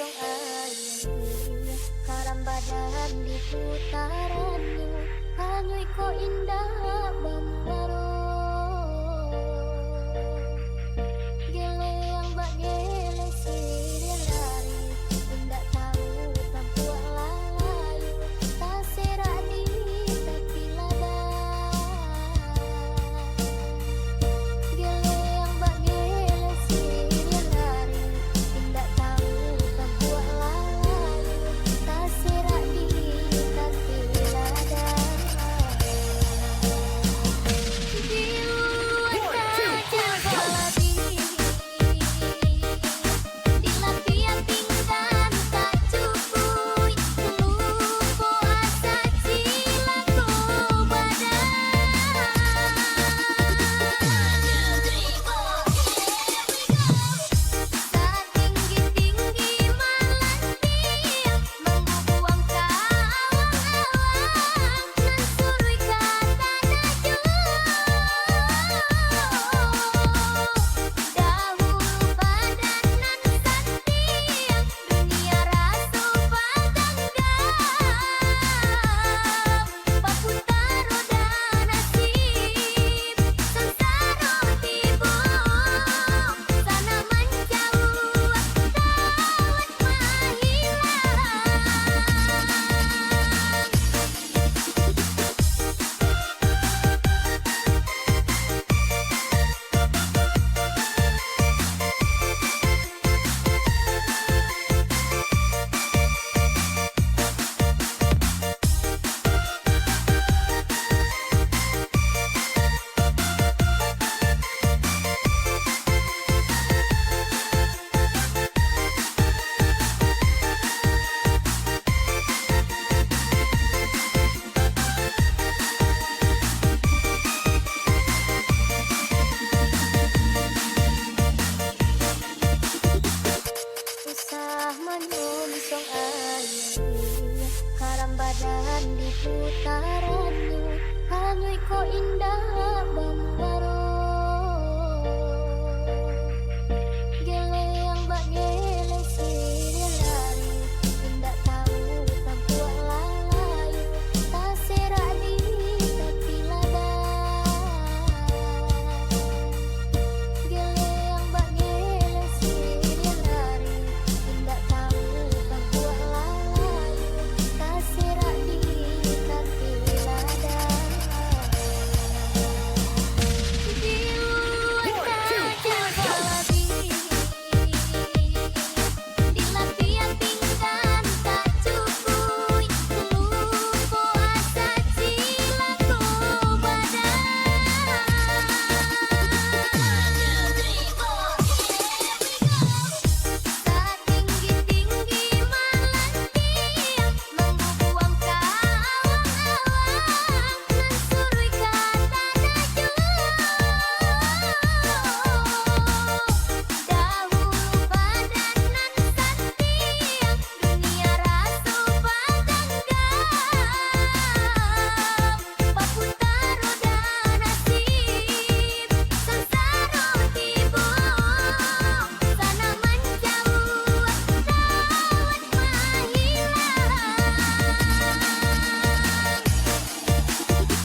song ayah karam badan di putarannya hanyui ko indah bambaro gele yang bak gele siril lari indah tahu tampuak lalayu tak serani tapi lada gele yang bak gele siril lari indah tahu tampuak lalayu tak serani tapi lada di luar kaca baladi di lampian tinggal tak cupui lupo asa cilaku badan saat tinggi-tinggi melantir membuang ke awang-awang mensurui kata najwa dahulu padanan sakti dunia rasu patangga paputar roda nasib sengsara tiba sana menjauh tawat usah menyongsong ayah karam badan di putarannya hanyui ko indah bambaro